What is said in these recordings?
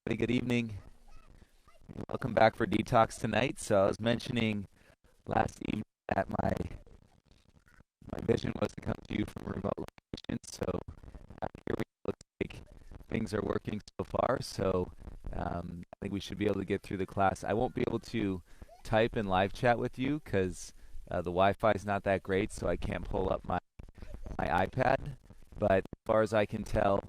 Good evening. Welcome back for Detox tonight. So I was mentioning last evening that my vision was to come to you from a remote location. So here we looks like things are working so far. So I think we should be able to get through the class. I won't be able to type and live chat with you because the Wi-Fi is not that great, so I can't pull up my iPad. But as far as I can tell,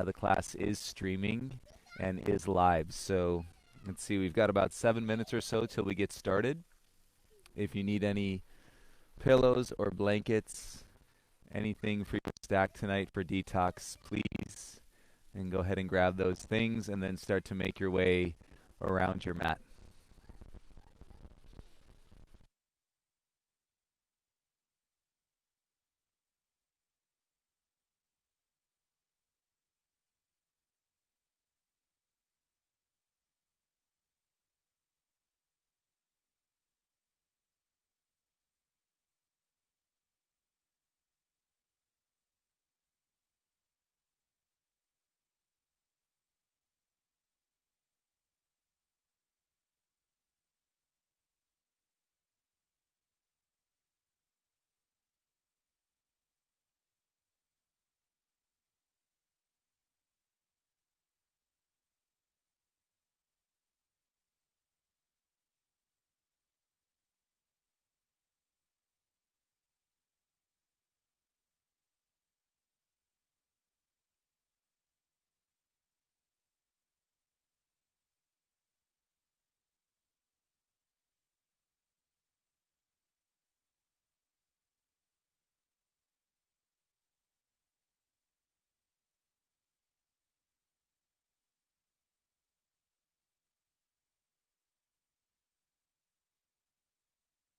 the class is streaming and is live. So let's see, we've got about 7 minutes or so till we get started. If you need any pillows or blankets, anything for your stack tonight for detox, please, and go ahead and grab those things and then start to make your way around your mat.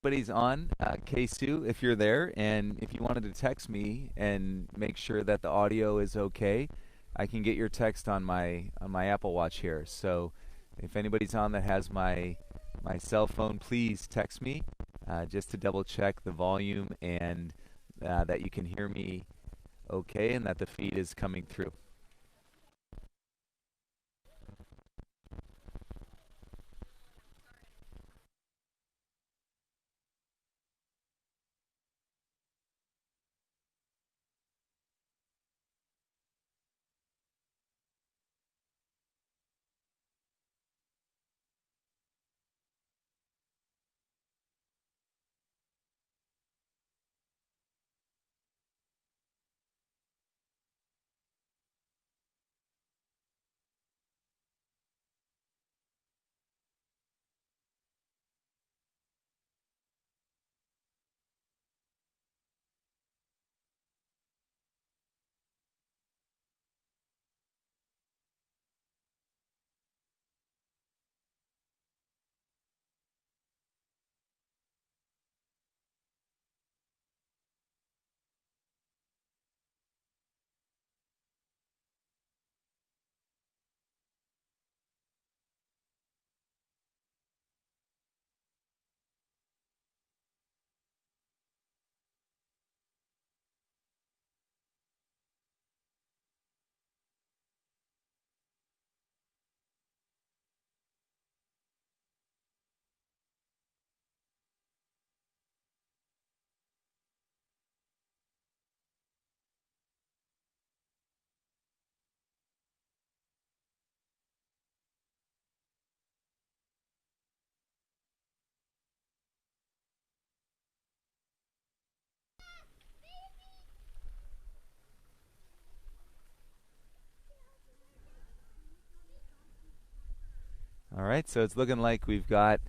Everybody's on. K-Sue, if you're there, and if you wanted to text me and make sure that the audio is okay, I can get your text on my Apple Watch here. So if anybody's on that has my cell phone, please text me just to double check the volume and that you can hear me okay and that the feed is coming through. All right, so it's looking like we've got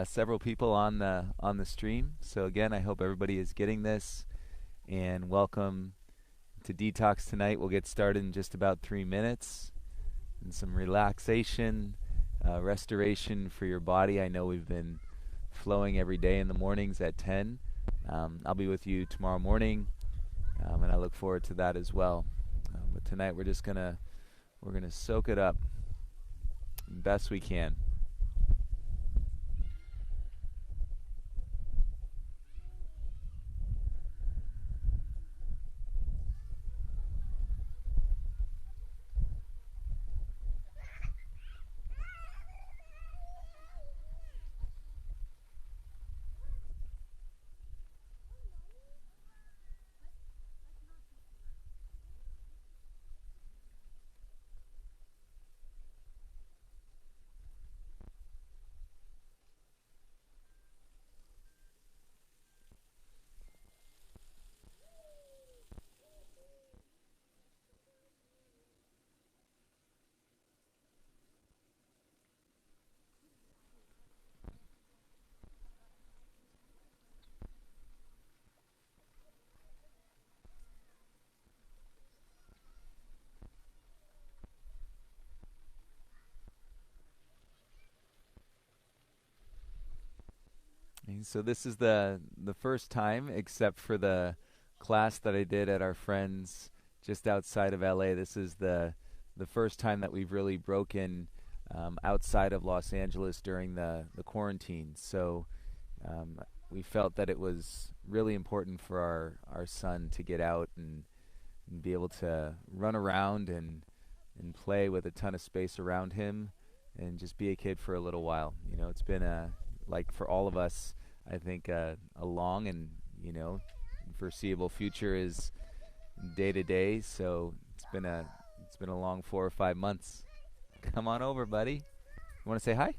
several people on the stream. So again, I hope everybody is getting this, and welcome to Detox tonight. We'll get started in just about 3 minutes, and some relaxation, restoration for your body. I know we've been flowing every day in the mornings at 10. I'll be with you tomorrow morning, and I look forward to that as well. But tonight we're gonna soak it up best we can. So this is the first time, except for the class that I did at our friends just outside of LA. This is the first time that we've really broken outside of Los Angeles during the quarantine. So we felt that it was really important for our son to get out and be able to run around and play with a ton of space around him and just be a kid for a little while. It's been like for all of us, I think a long and foreseeable future is day to day. So it's been a long 4 or 5 months. Come on over, buddy. You want to say hi?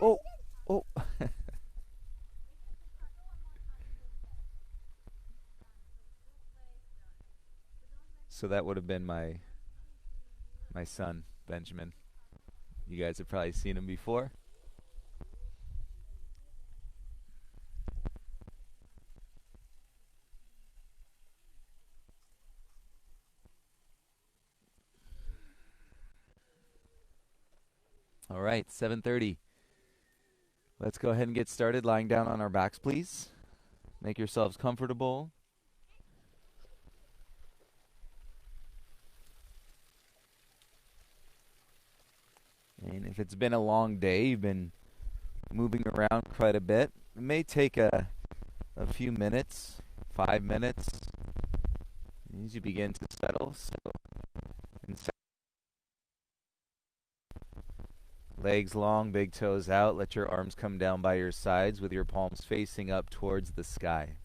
Oh, oh. So that would have been my son, Benjamin. You guys have probably seen him before. All right, 7:30. Let's go ahead and get started. Lying down on our backs, please. Make yourselves comfortable. And if it's been a long day, you've been moving around quite a bit, it may take a few minutes, 5 minutes, as you begin to settle. So, and legs long, big toes out. Let your arms come down by your sides with your palms facing up towards the sky.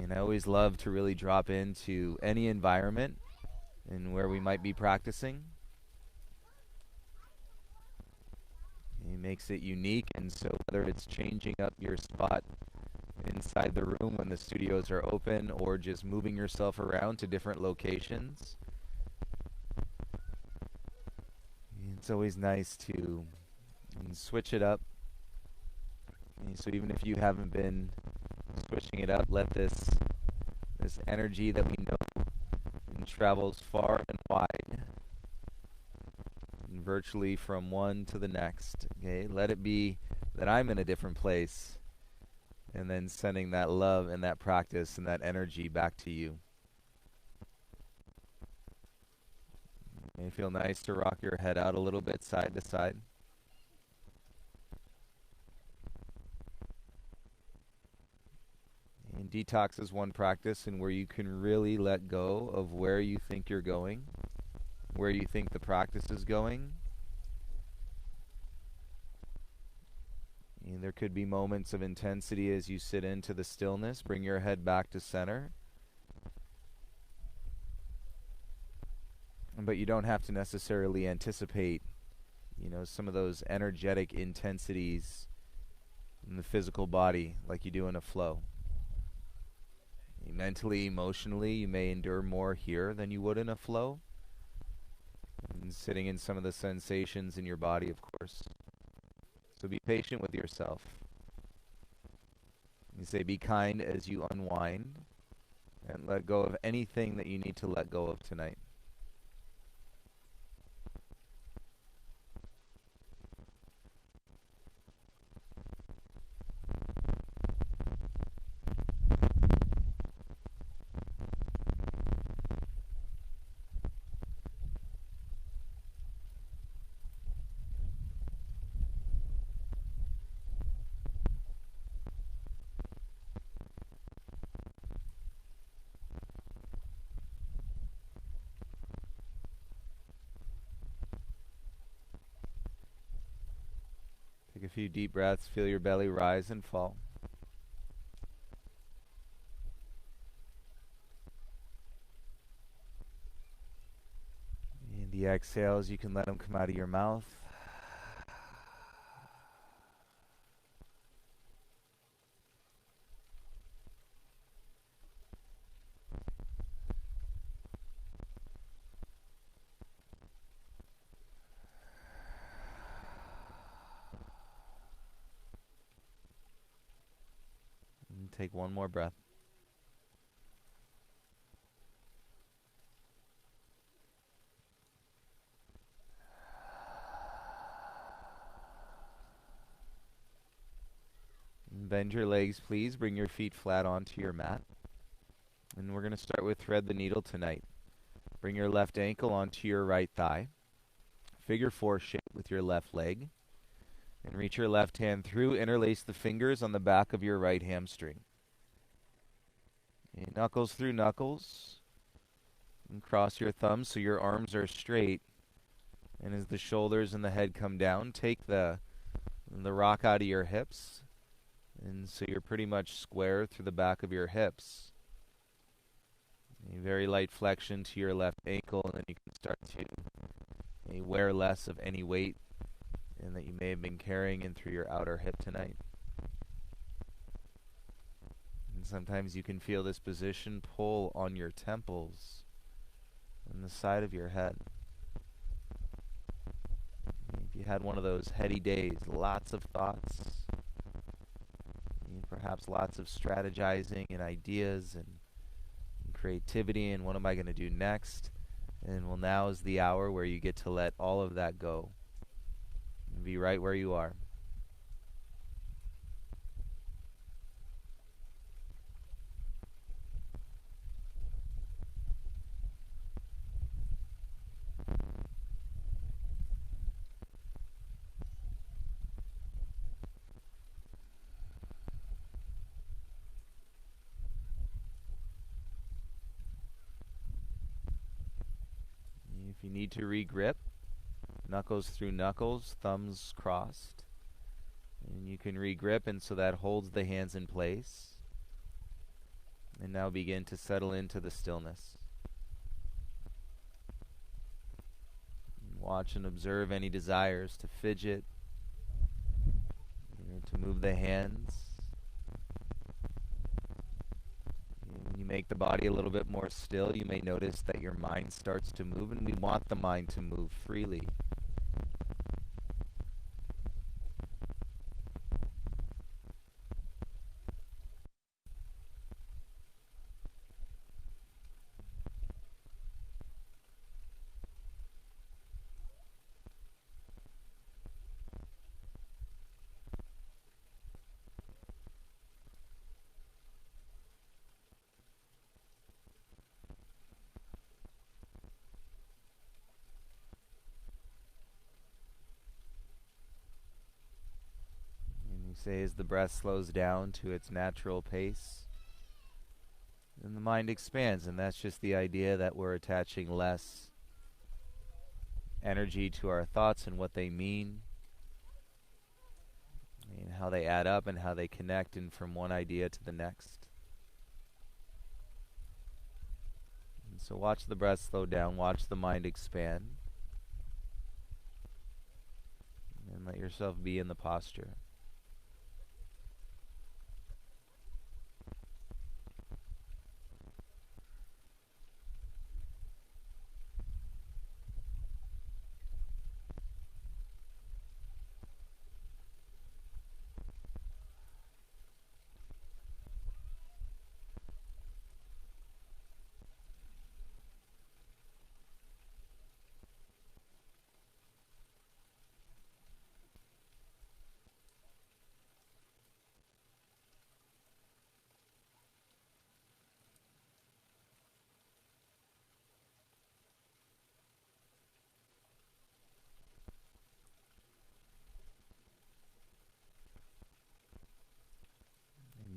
And I always love to really drop into any environment and where we might be practicing. It makes it unique, and so whether it's changing up your spot inside the room when the studios are open or just moving yourself around to different locations, it's always nice to switch it up. And so even if you haven't been switching it up, let this energy that we know and travels far and wide, and virtually from one to the next. Okay, let it be that I'm in a different place, and then sending that love and that practice and that energy back to you. It may feel nice to rock your head out a little bit side to side. And detox is one practice and where you can really let go of where you think you're going, where you think the practice is going. And there could be moments of intensity as you sit into the stillness. Bring your head back to center. But you don't have to necessarily anticipate, some of those energetic intensities in the physical body like you do in a flow. Mentally, emotionally, you may endure more here than you would in a flow. And sitting in some of the sensations in your body, of course. So be patient with yourself. You say be kind as you unwind and let go of anything that you need to let go of tonight. Take a few deep breaths, feel your belly rise and fall. And the exhales, you can let them come out of your mouth. And take one more breath. Bend your legs, please. Bring your feet flat onto your mat. And we're going to start with thread the needle tonight. Bring your left ankle onto your right thigh. Figure 4 shape with your left leg. And reach your left hand through. Interlace the fingers on the back of your right hamstring. And knuckles through knuckles. And cross your thumbs so your arms are straight. And as the shoulders and the head come down, take the rock out of your hips. And so you're pretty much square through the back of your hips. A very light flexion to your left ankle, and then you can start to wear less of any weight and that you may have been carrying in through your outer hip tonight. And sometimes you can feel this position pull on your temples and the side of your head. If you had one of those heady days, lots of thoughts, perhaps lots of strategizing and ideas and creativity and what am I going to do next? And well, now is the hour where you get to let all of that go and be right where you are. If you need to re-grip, knuckles through knuckles, thumbs crossed. And you can re-grip, and so that holds the hands in place. And now begin to settle into the stillness. Watch and observe any desires to fidget, to move the hands. When you make the body a little bit more still, you may notice that your mind starts to move, and we want the mind to move freely. Say as the breath slows down to its natural pace, then the mind expands, and that's just the idea that we're attaching less energy to our thoughts and what they mean, and how they add up and how they connect and from one idea to the next. And so watch the breath slow down, watch the mind expand, and let yourself be in the posture.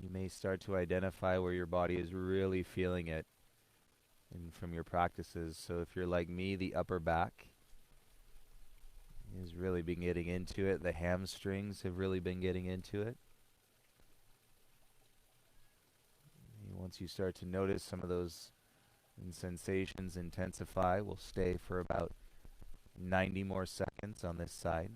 You may start to identify where your body is really feeling it and from your practices. So if you're like me, the upper back has really been getting into it. The hamstrings have really been getting into it. And once you start to notice some of those sensations intensify, we'll stay for about 90 more seconds on this side.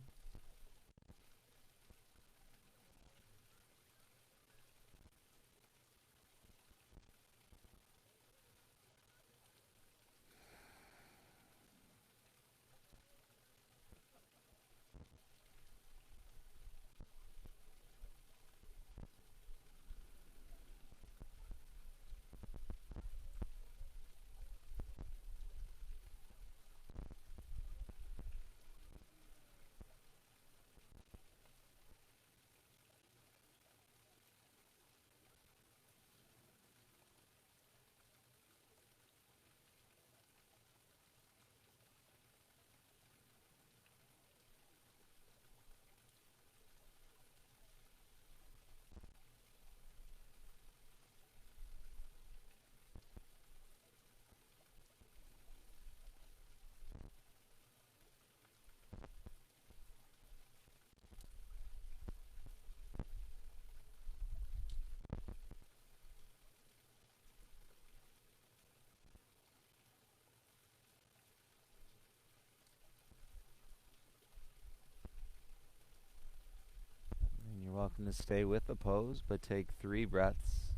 welcome to stay with the pose, but take 3 breaths.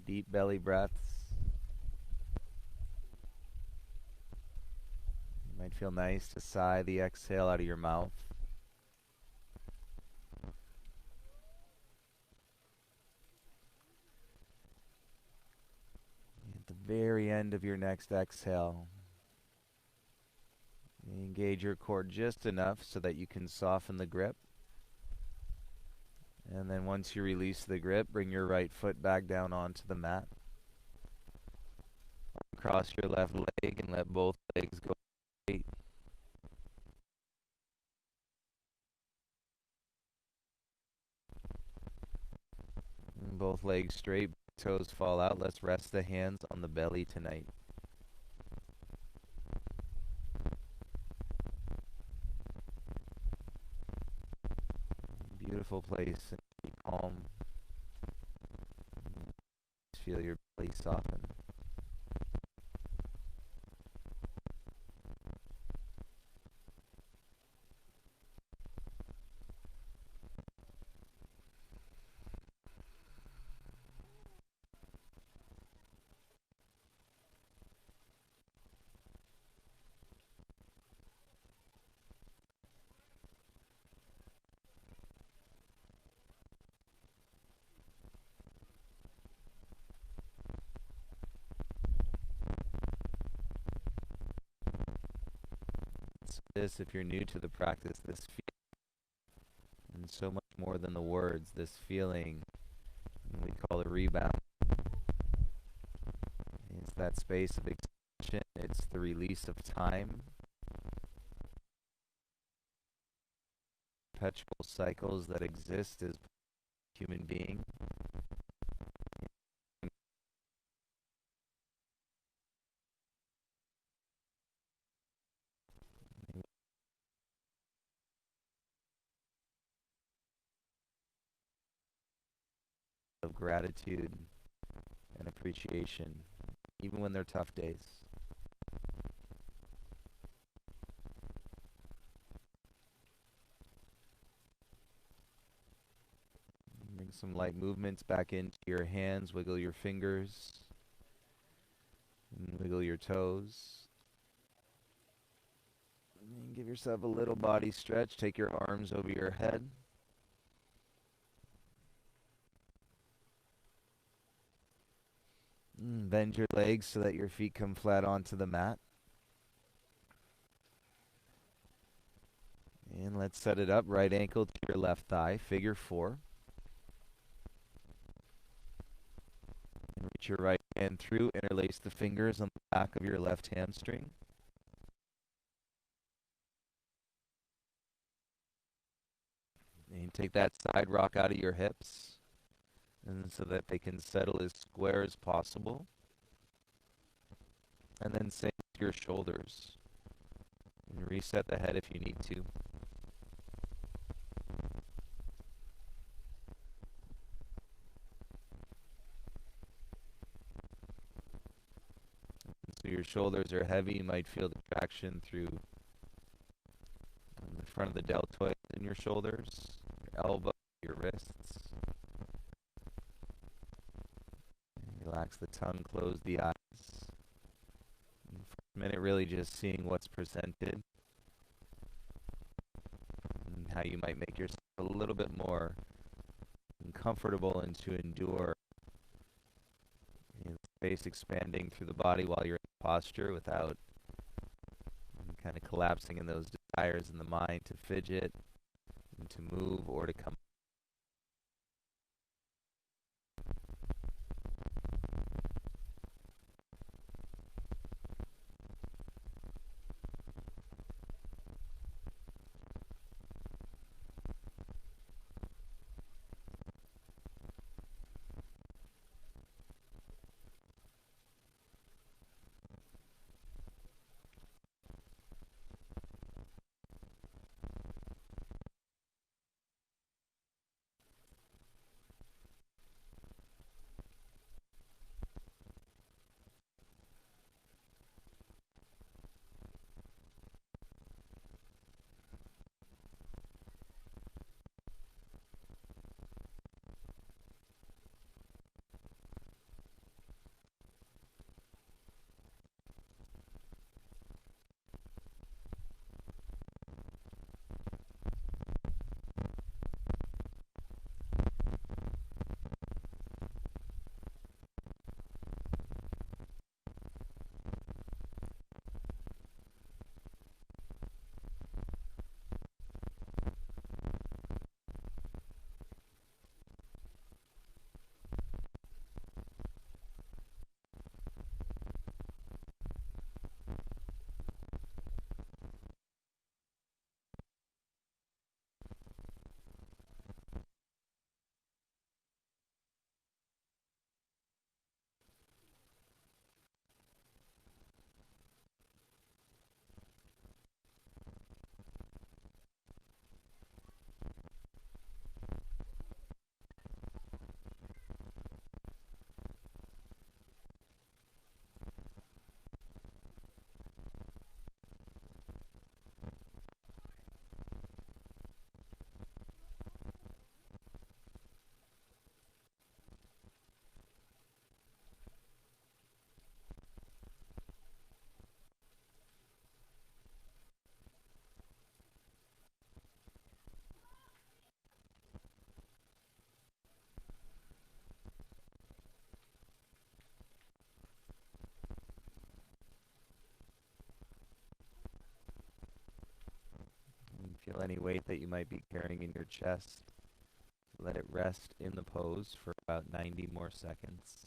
Deep belly breaths. It might feel nice to sigh the exhale out of your mouth. At the very end of your next exhale, engage your core just enough so that you can soften the grip. And then once you release the grip, bring your right foot back down onto the mat. Cross your left leg and let both legs go straight. And both legs straight, toes fall out. Let's rest the hands on the belly tonight. Beautiful place. Be calm. Just feel your belly soften. This, if you're new to the practice, this feeling, and so much more than the words, this feeling we call a rebound. It's that space of expansion. It's the release of time. Perpetual cycles that exist as human being. Of gratitude and appreciation, even when they're tough days. Bring some light movements back into your hands. Wiggle your fingers. And wiggle your toes. And give yourself a little body stretch. Take your arms over your head. Bend your legs so that your feet come flat onto the mat. And let's set it up. Right ankle to your left thigh. Figure 4. And reach your right hand through. Interlace the fingers on the back of your left hamstring. And take that side rock out of your hips, and so that they can settle as square as possible. And then same with your shoulders. And reset the head if you need to. And so your shoulders are heavy. You might feel the traction through the front of the deltoid in your shoulders, your elbow, your wrists. Relax the tongue, close the eyes. And for a minute, really just seeing what's presented and how you might make yourself a little bit more comfortable and to endure space expanding through the body while you're in posture without kind of collapsing in those desires in the mind to fidget and to move or to come. Feel any weight that you might be carrying in your chest. Let it rest in the pose for about 90 more seconds.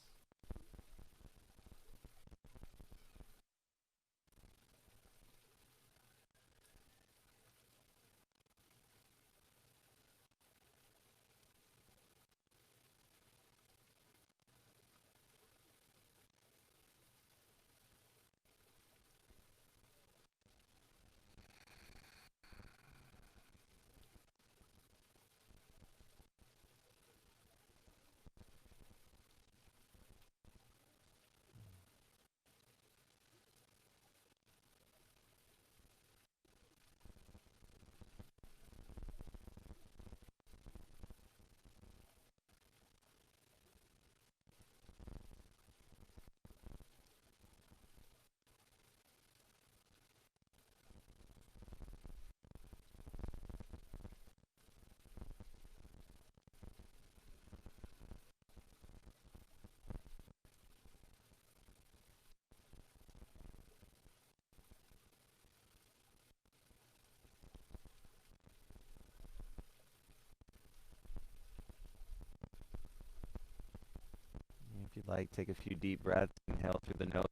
If you'd like, take a few deep breaths. Inhale through the nose.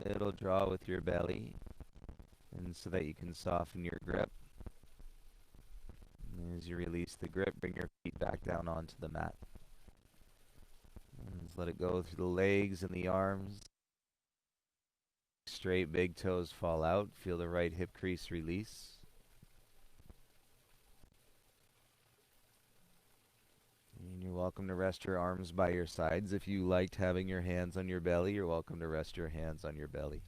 Little draw with your belly, and so that you can soften your grip. And as you release the grip, bring your feet back down onto the mat. And just let it go through the legs and the arms. Straight big toes fall out. Feel the right hip crease release. And you're welcome to rest your arms by your sides. If you liked having your hands on your belly, you're welcome to rest your hands on your belly.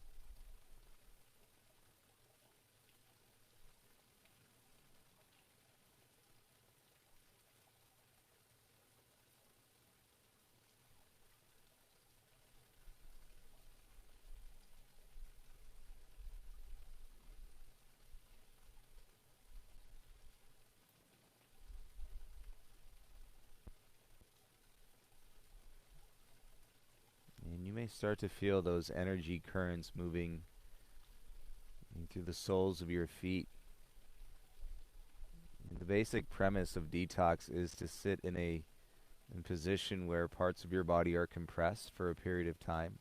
And you may start to feel those energy currents moving through the soles of your feet. And the basic premise of detox is to sit in a position where parts of your body are compressed for a period of time.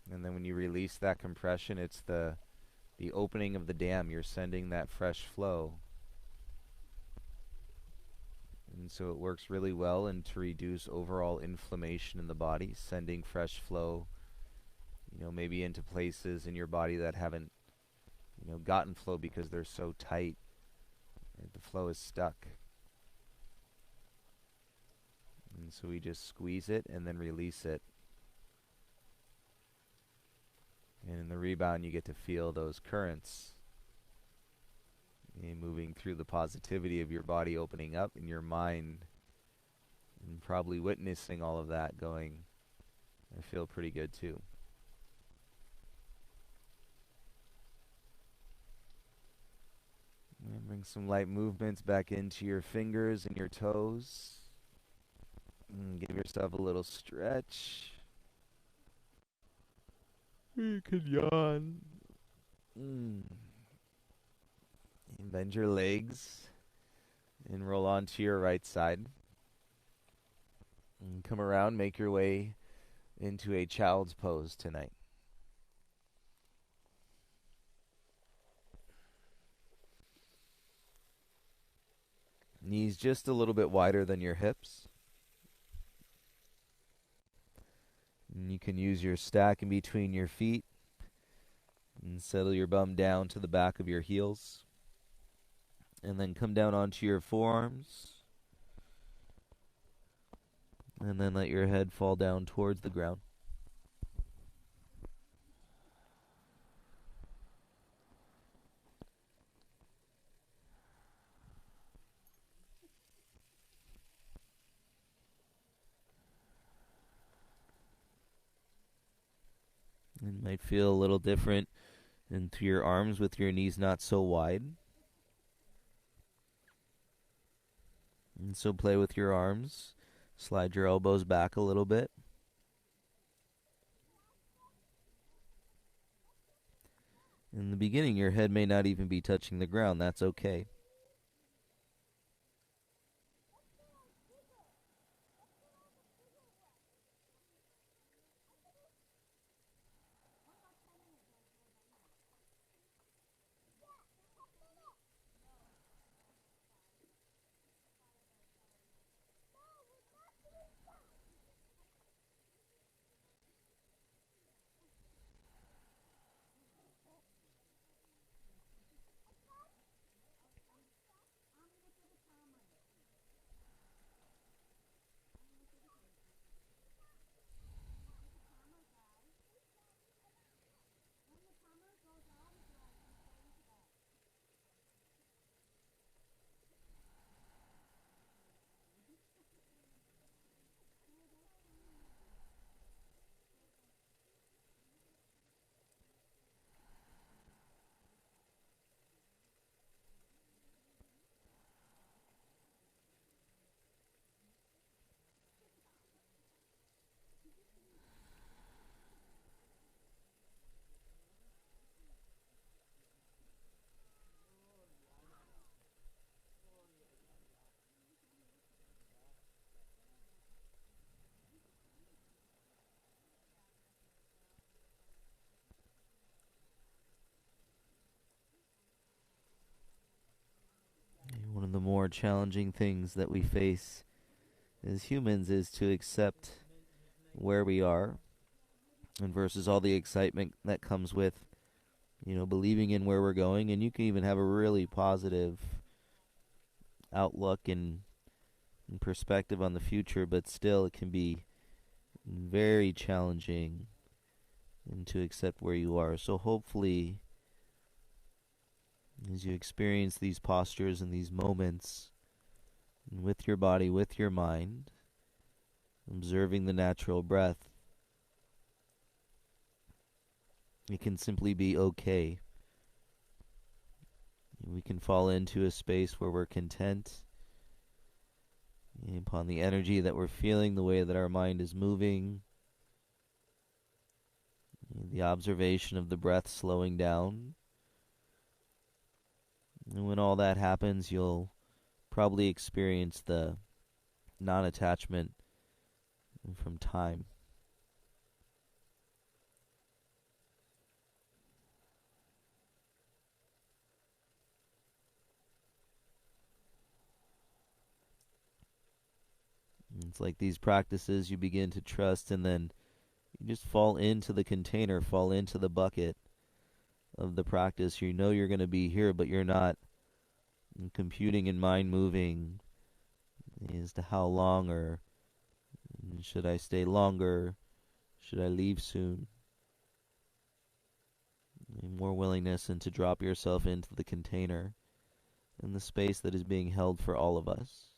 And then when you release that compression, it's the opening of the dam. You're sending that fresh flow. And so it works really well and to reduce overall inflammation in the body, sending fresh flow, maybe into places in your body that haven't, gotten flow because they're so tight. Right? The flow is stuck. And so we just squeeze it and then release it. And in the rebound, you get to feel those currents moving through the positivity of your body opening up and your mind, and probably witnessing all of that going, I feel pretty good too. And bring some light movements back into your fingers and your toes. And give yourself a little stretch. You can yawn. And bend your legs and roll onto your right side. And come around, make your way into a child's pose tonight. Knees just a little bit wider than your hips. And you can use your stack in between your feet and settle your bum down to the back of your heels. And then come down onto your forearms. And then let your head fall down towards the ground. It might feel a little different into your arms with your knees not so wide. And so play with your arms. Slide your elbows back a little bit. In the beginning, your head may not even be touching the ground. That's okay. One of the more challenging things that we face as humans is to accept where we are and versus all the excitement that comes with, believing in where we're going. And you can even have a really positive outlook and perspective on the future, but still it can be very challenging and to accept where you are. So hopefully, as you experience these postures and these moments with your body, with your mind, observing the natural breath, it can simply be okay. We can fall into a space where we're content upon the energy that we're feeling, the way that our mind is moving, the observation of the breath slowing down. And when all that happens, you'll probably experience the non-attachment from time. It's like these practices you begin to trust, and then you just fall into the container, fall into the bucket of the practice. You know you're going to be here, but you're not computing and mind moving as to how long, or should I stay longer, should I leave soon. More willingness and to drop yourself into the container in the space that is being held for all of us.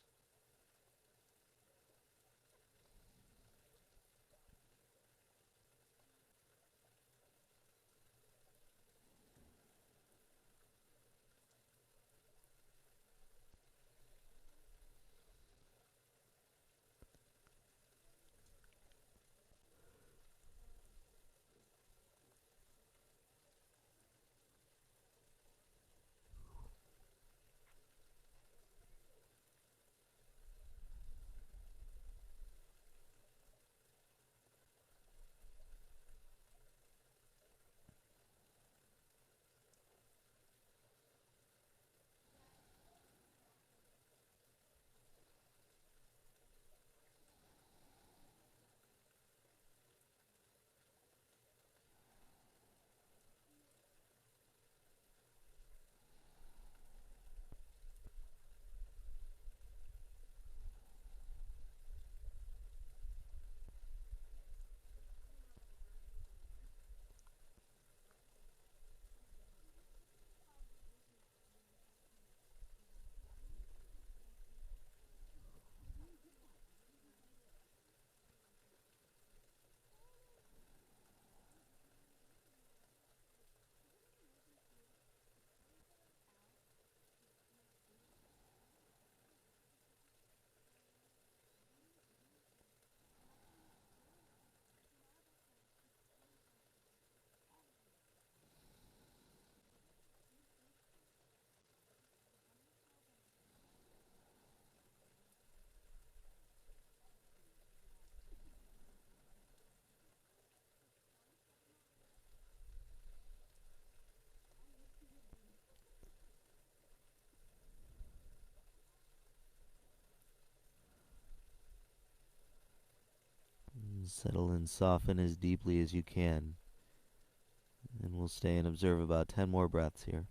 Settle and soften as deeply as you can. And we'll stay and observe about 10 more breaths here.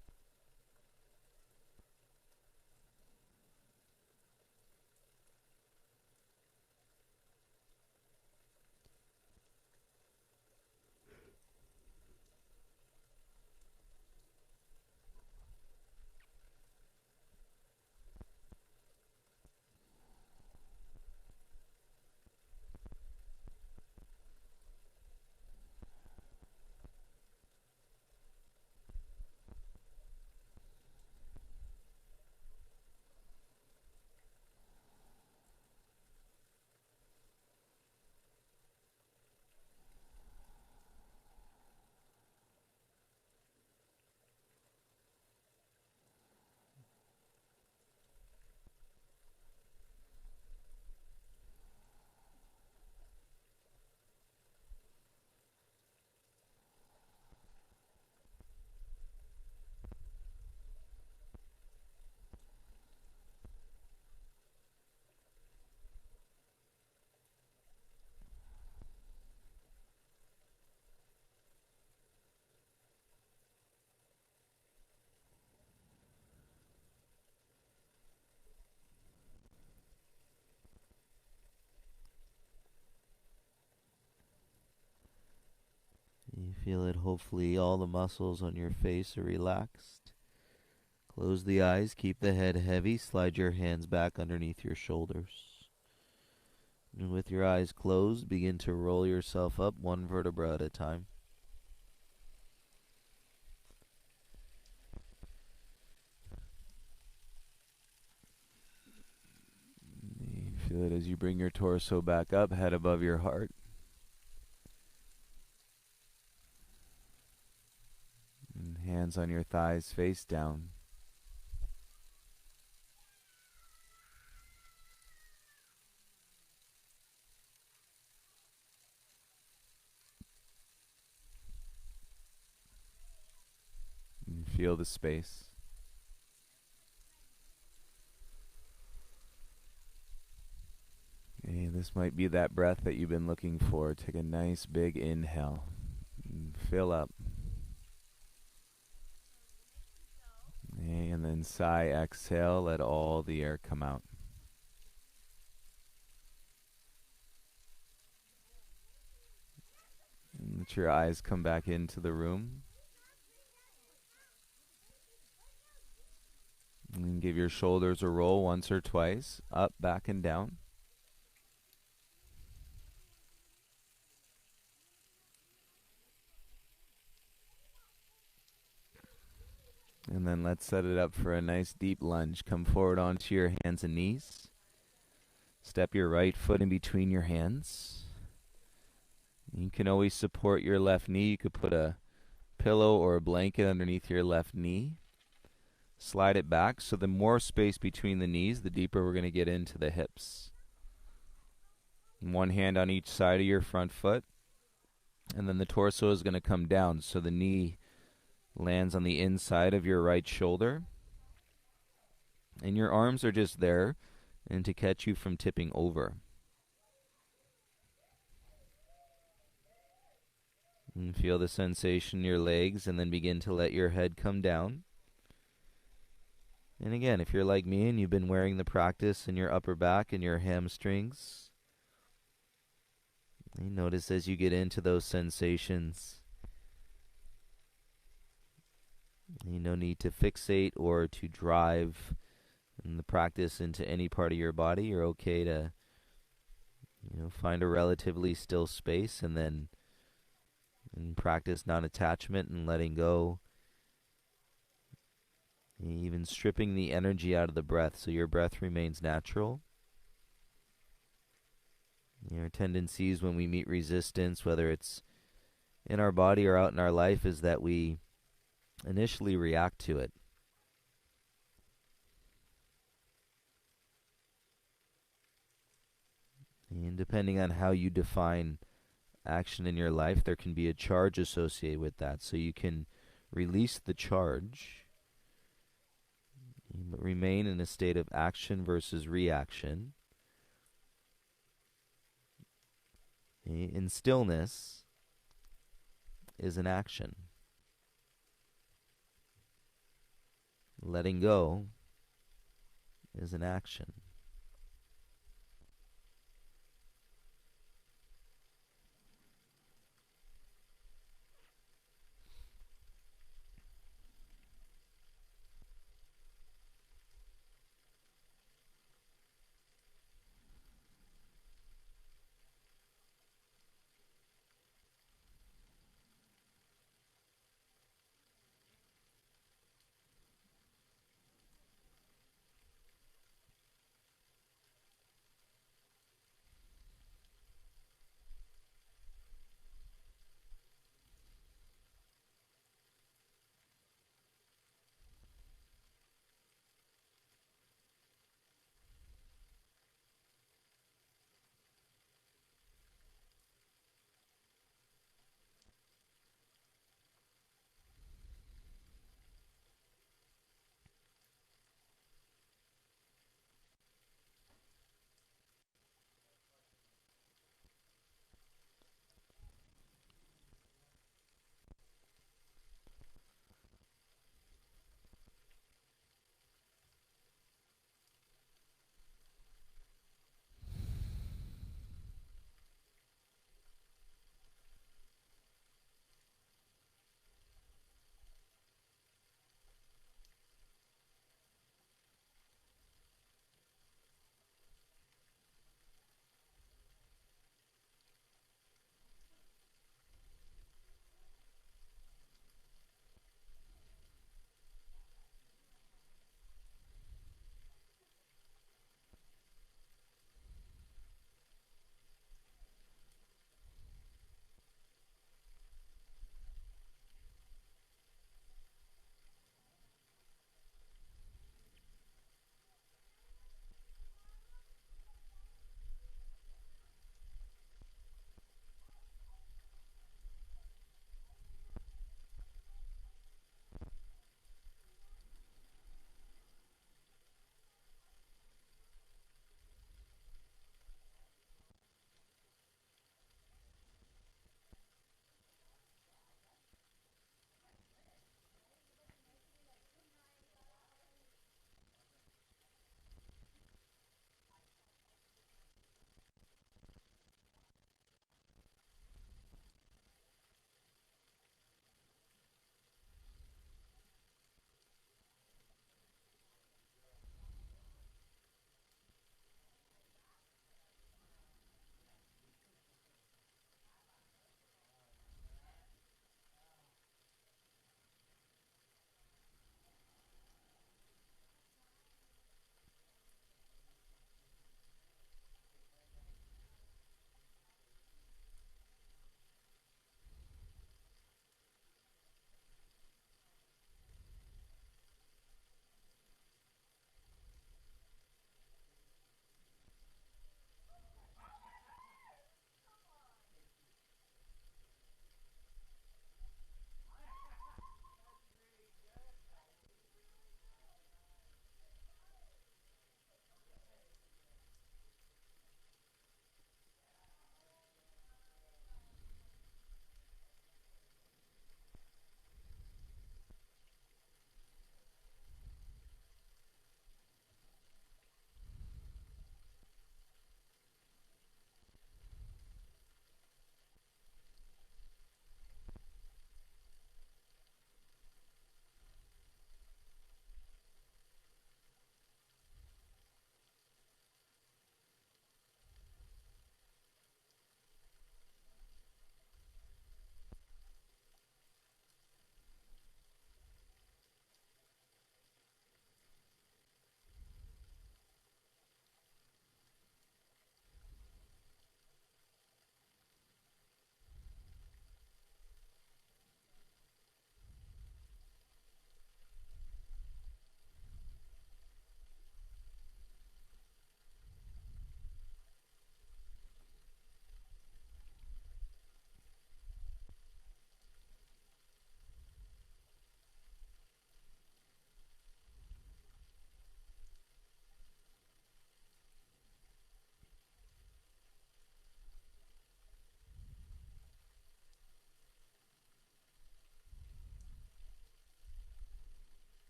You feel it, hopefully all the muscles on your face are relaxed. Close the eyes, keep the head heavy, slide your hands back underneath your shoulders. And with your eyes closed, begin to roll yourself up one vertebra at a time. You feel it as you bring your torso back up, head above your heart. And hands on your thighs, face down. And feel the space. Okay, this might be that breath that you've been looking for. Take a nice big inhale. And fill up. Okay, and then sigh, exhale, let all the air come out. And let your eyes come back into the room. And give your shoulders a roll once or twice, up, back, and down. And then let's set it up for a nice deep lunge. Come forward onto your hands and knees. Step your right foot in between your hands. You can always support your left knee. You could put a pillow or a blanket underneath your left knee. Slide it back, so the more space between the knees, the deeper we're going to get into the hips. And one hand on each side of your front foot. And then the torso is going to come down, so the knee lands on the inside of your right shoulder. And your arms are just there and to catch you from tipping over. And feel the sensation in your legs, and then begin to let your head come down. And again, if you're like me and you've been wearing the practice in your upper back and your hamstrings, you notice as you get into those sensations, no need to fixate or to drive the practice into any part of your body. You're okay to find a relatively still space and then practice non-attachment and letting go. Even stripping the energy out of the breath so your breath remains natural. Our tendencies when we meet resistance, whether it's in our body or out in our life, is that we initially react to it. And depending on how you define action in your life, there can be a charge associated with that. So you can release the charge, but remain in a state of action versus reaction. And stillness is an action. Letting go is an action.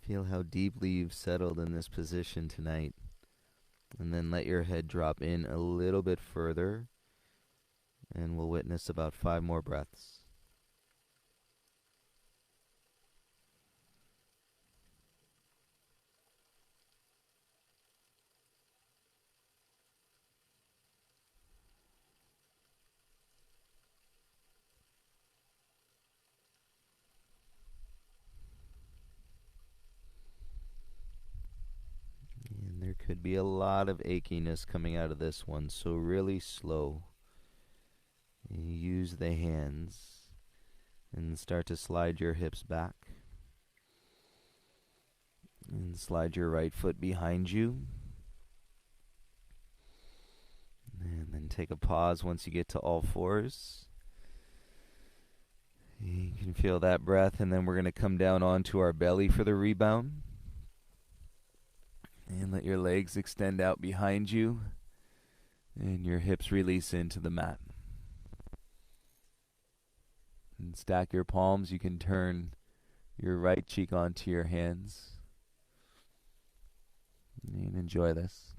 Feel how deeply you've settled in this position tonight. And then let your head drop in a little bit further. And we'll witness about 5 more breaths. And there could be a lot of achiness coming out of this one, so really slow. You use the hands and start to slide your hips back. And slide your right foot behind you. And then take a pause once you get to all fours. You can feel that breath, and then we're going to come down onto our belly for the rebound. And let your legs extend out behind you, and your hips release into the mat. And stack your palms. You can turn your right cheek onto your hands. And enjoy this.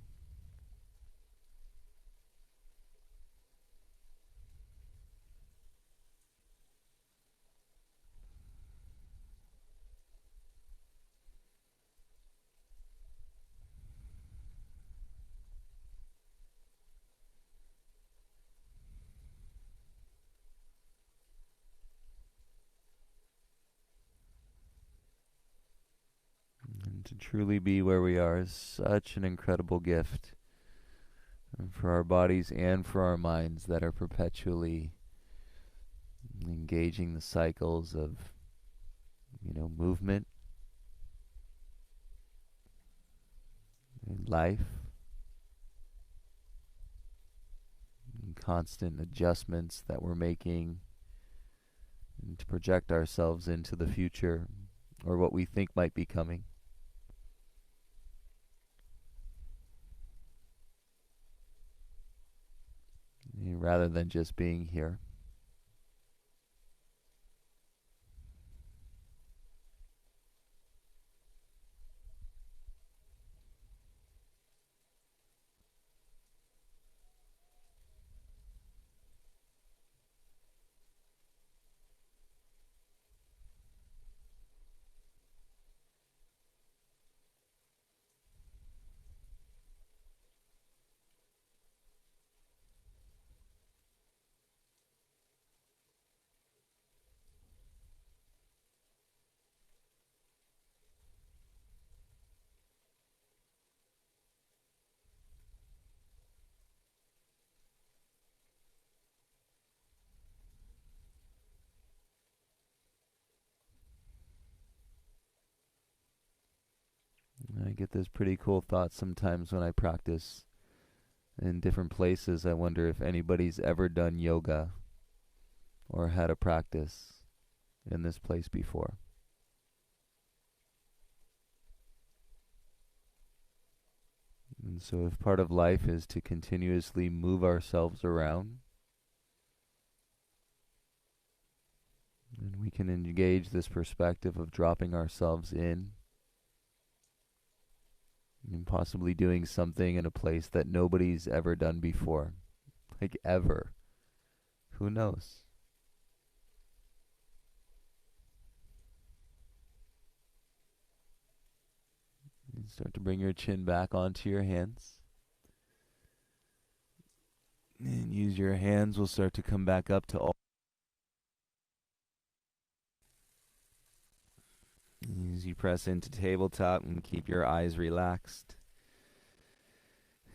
And to truly be where we are is such an incredible gift for our bodies and for our minds that are perpetually engaging the cycles of, movement and life and constant adjustments that we're making and to project ourselves into the future or what we think might be coming. Rather than just being here. I get this pretty cool thought sometimes when I practice in different places. I wonder if anybody's ever done yoga or had a practice in this place before. And so if part of life is to continuously move ourselves around, and we can engage this perspective of dropping ourselves in and possibly doing something in a place that nobody's ever done before. Like ever. Who knows? And start to bring your chin back onto your hands. And use your hands. We'll start to come back up to all. As you press into tabletop and keep your eyes relaxed.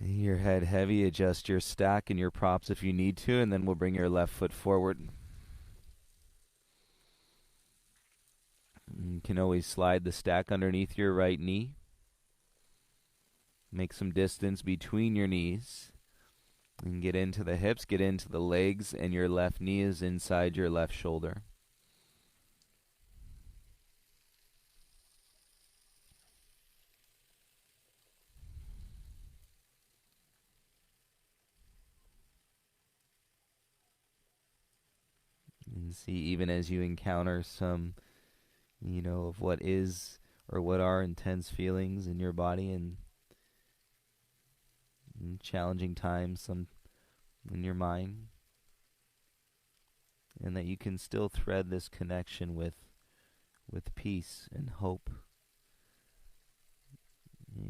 Your head heavy, adjust your stack and your props if you need to, and then we'll bring your left foot forward. You can always slide the stack underneath your right knee. Make some distance between your knees. And get into the hips, get into the legs, and your left knee is inside your left shoulder. And see, even as you encounter some, of what is or what are intense feelings in your body and in challenging times some in your mind, and that you can still thread this connection with peace and hope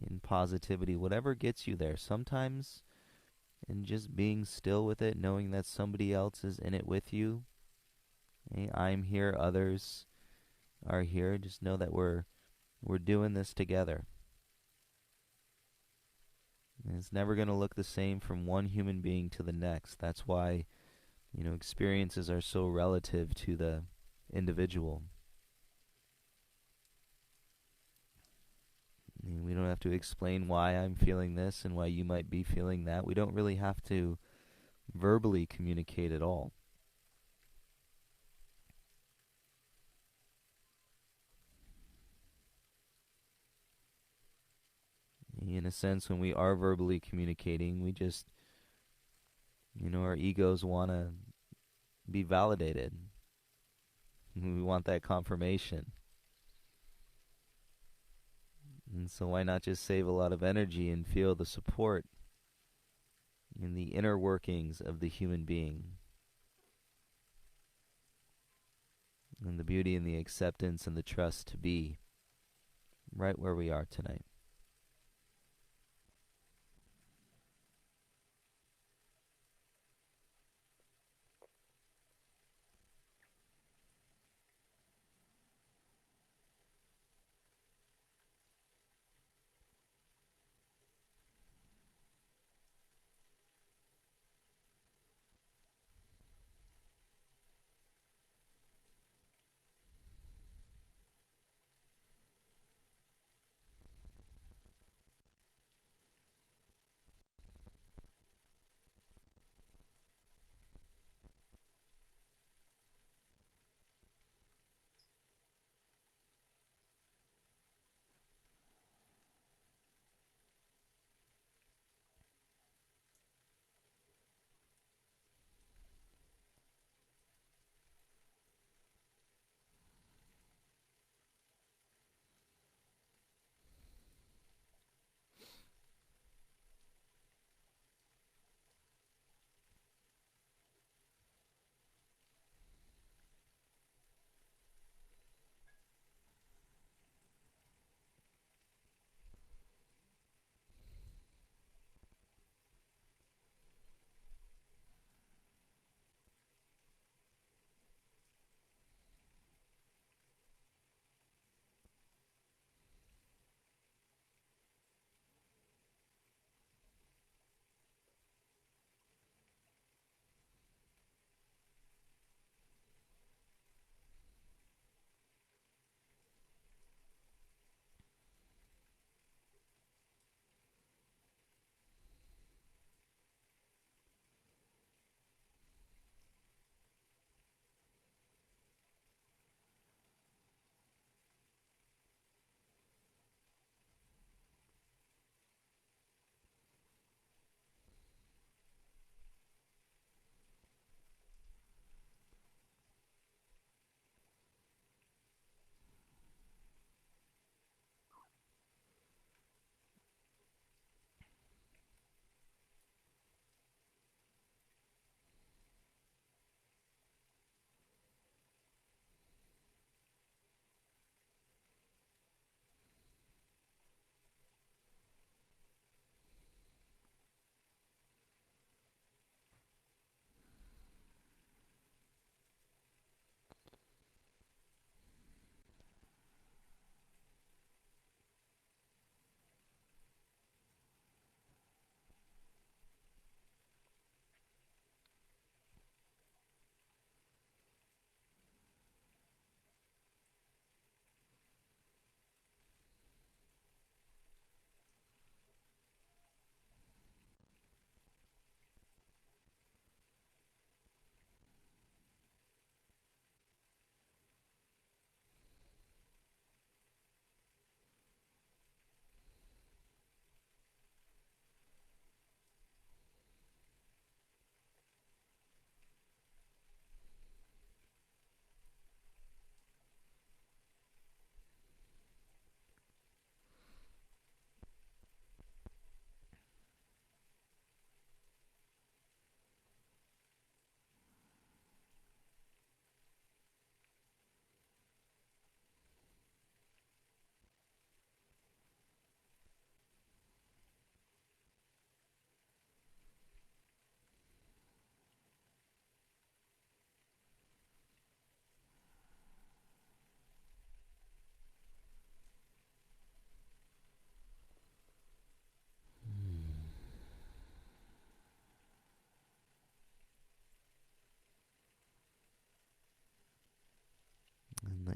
and positivity, whatever gets you there. Sometimes, and just being still with it, knowing that somebody else is in it with you. Okay? I'm here, others are here. Just know that we're doing this together. And it's never going to look the same from one human being to the next. That's why, experiences are so relative to the individual. We don't have to explain why I'm feeling this and why you might be feeling that. We don't really have to verbally communicate at all. In a sense, when we are verbally communicating, we just, our egos want to be validated. We want that confirmation. And so why not just save a lot of energy and feel the support in the inner workings of the human being, and the beauty and the acceptance and the trust to be right where we are tonight.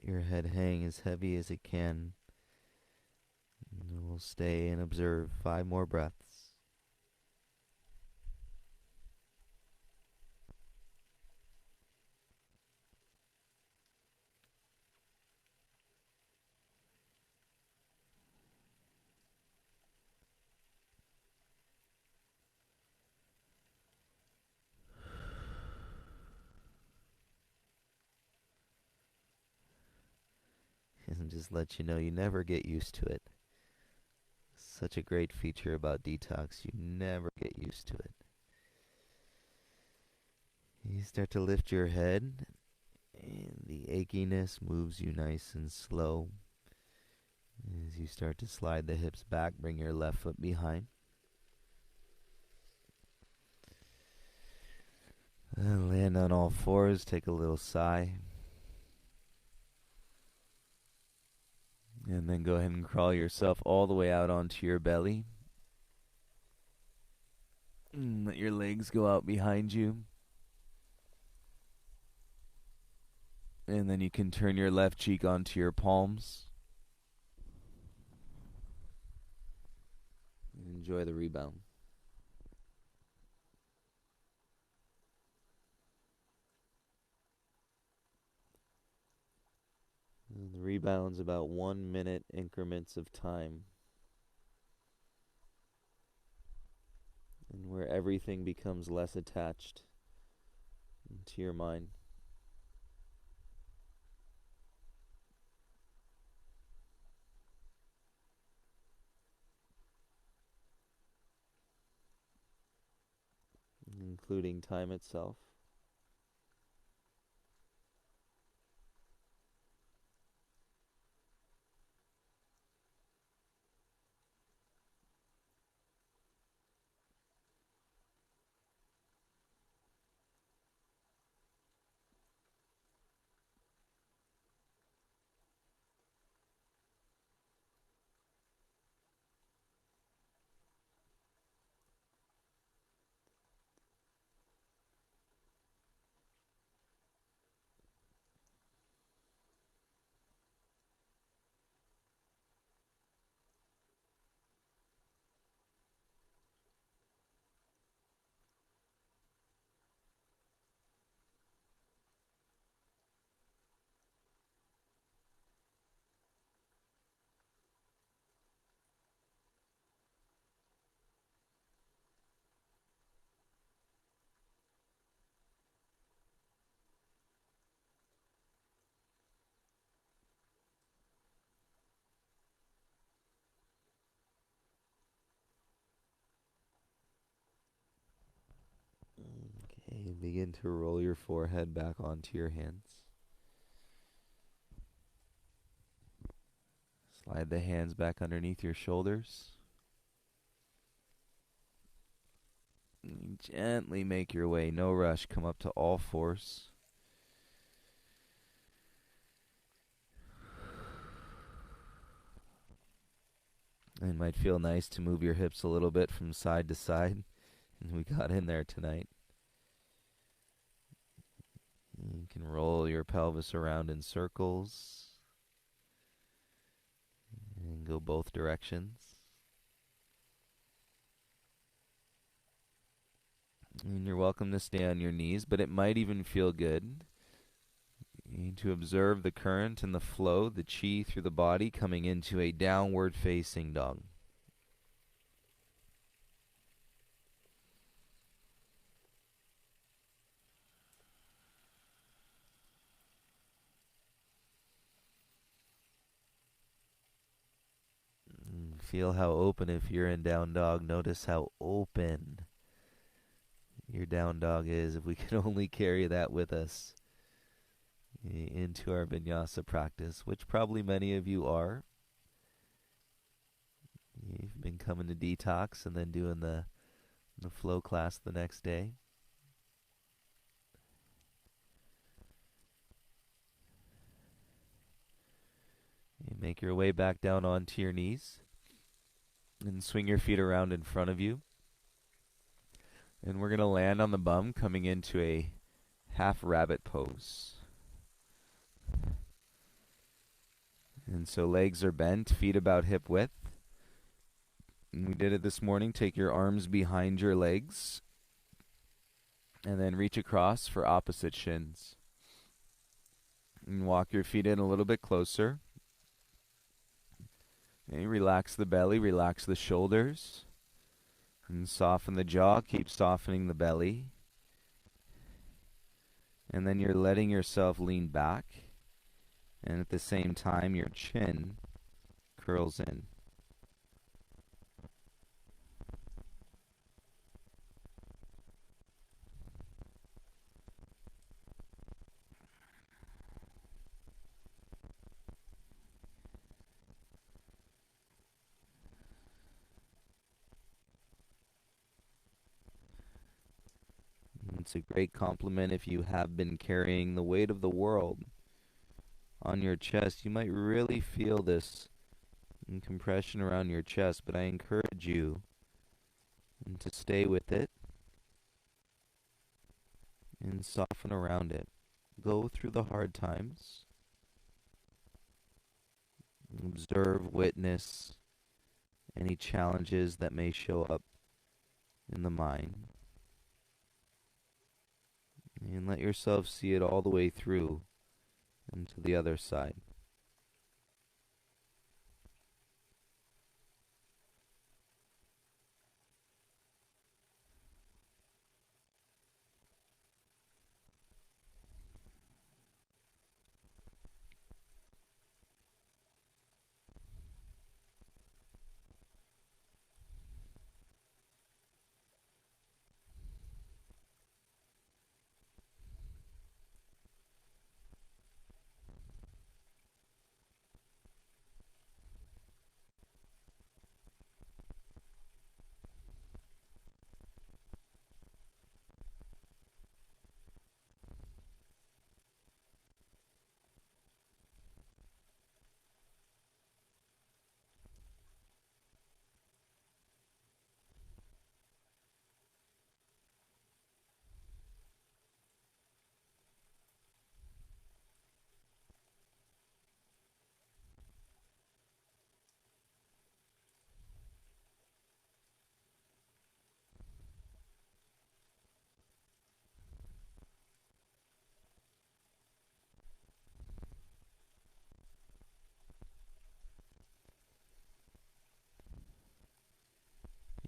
your head hang as heavy as it can. And we'll stay and observe 5 more breaths. And just let you know you never get used to it. Such a great feature about detox, you never get used to it. You start to lift your head, and the achiness moves you nice and slow. As you start to slide the hips back, bring your left foot behind. And land on all fours, take a little sigh. And then go ahead and crawl yourself all the way out onto your belly. And let your legs go out behind you. And then you can turn your left cheek onto your palms. Enjoy the rebound. And the rebound's about 1 minute increments of time. And where everything becomes less attached to your mind. Including time itself. Okay, begin to roll your forehead back onto your hands. Slide the hands back underneath your shoulders. And gently make your way, no rush, come up to all fours. It might feel nice to move your hips a little bit from side to side. And we got in there tonight. You can roll your pelvis around in circles. And go both directions. And you're welcome to stay on your knees, but it might even feel good to observe the current and the flow, the chi through the body coming into a downward facing dog. Feel how open, if you're in down dog, notice how open your down dog is. If we can only carry that with us into our vinyasa practice, which probably many of you are. You've been coming to Detox and then doing the flow class the next day. You make your way back down onto your knees and swing your feet around in front of you. And we're going to land on the bum, coming into a half rabbit pose. And so legs are bent, feet about hip width. And we did it this morning. Take your arms behind your legs and then reach across for opposite shins. And walk your feet in a little bit closer. Okay, relax the belly, relax the shoulders. And soften the jaw, keep softening the belly. And then you're letting yourself lean back. And at the same time, your chin curls in. It's a great compliment if you have been carrying the weight of the world on your chest. You might really feel this compression around your chest, but I encourage you to stay with it and soften around it. Go through the hard times. Observe, witness any challenges that may show up in the mind. And let yourself see it all the way through and to the other side.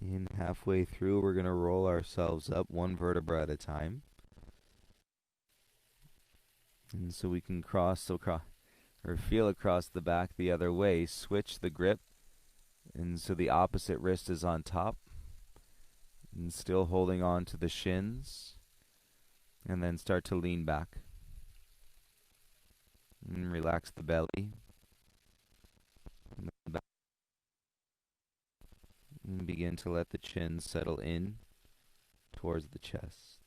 And halfway through, we're going to roll ourselves up one vertebra at a time. And so we can cross across, or feel across the back the other way. Switch the grip. And so the opposite wrist is on top. And still holding on to the shins. And then start to lean back. And relax the belly. And begin to let the chin settle in towards the chest.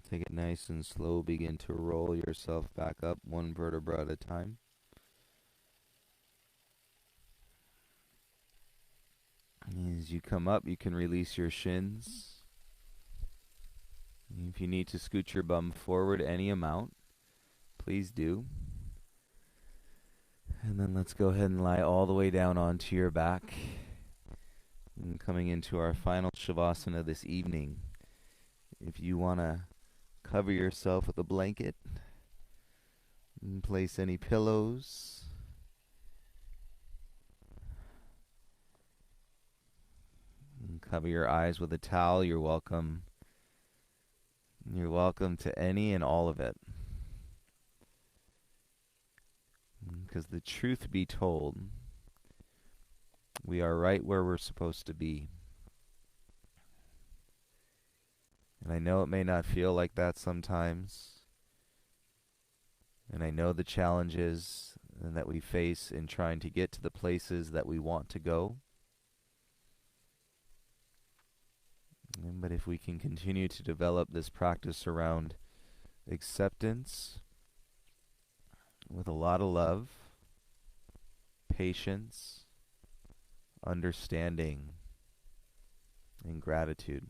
Take it nice and slow. Begin to roll yourself back up one vertebra at a time. As you come up, you can release your shins. If you need to scoot your bum forward any amount, please do. And then let's go ahead and lie all the way down onto your back. And coming into our final Shavasana this evening. If you want to cover yourself with a blanket and place any pillows, and cover your eyes with a towel, you're welcome. You're welcome to any and all of it. Because the truth be told, we are right where we're supposed to be. And I know it may not feel like that sometimes. And I know the challenges that we face in trying to get to the places that we want to go. But if we can continue to develop this practice around acceptance with a lot of love, patience, understanding, and gratitude.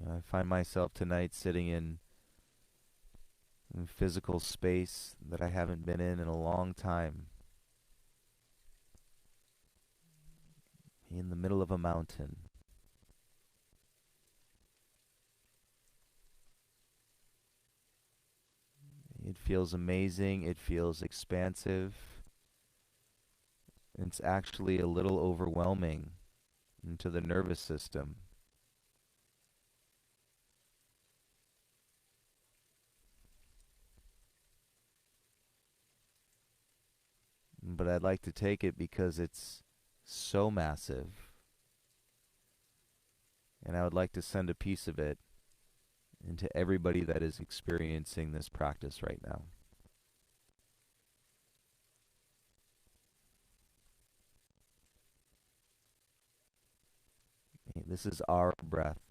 I find myself tonight sitting in physical space that I haven't been in a long time. In the middle of a mountain. It feels amazing. It feels expansive. It's actually a little overwhelming into the nervous system. But I'd like to take it because it's so massive. And I would like to send a piece of it into everybody that is experiencing this practice right now. This is our breath,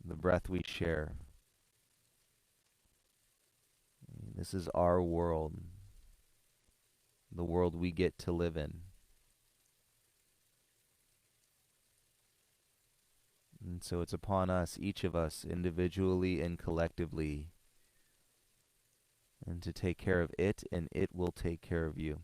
the breath we share. This is our world, the world we get to live in. And so it's upon us, each of us, individually and collectively, and to take care of it, and it will take care of you.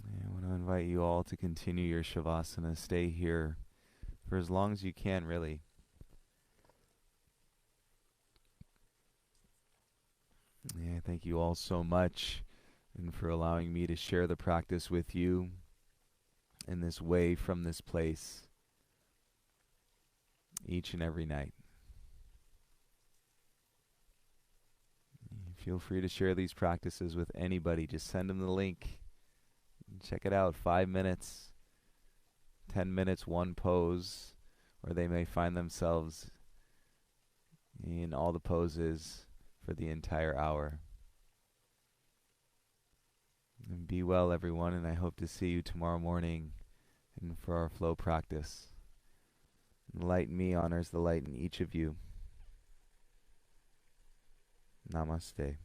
I want to invite you all to continue your Shavasana. Stay here for as long as you can, really. Yeah, thank you all so much and for allowing me to share the practice with you in this way from this place each and every night. Feel free to share these practices with anybody. Just send them the link. Check it out. 5 minutes, 10 minutes, one pose, or they may find themselves in all the poses for the entire hour. And be well, everyone, and I hope to see you tomorrow morning and for our flow practice. And light in me honors the light in each of you. Namaste.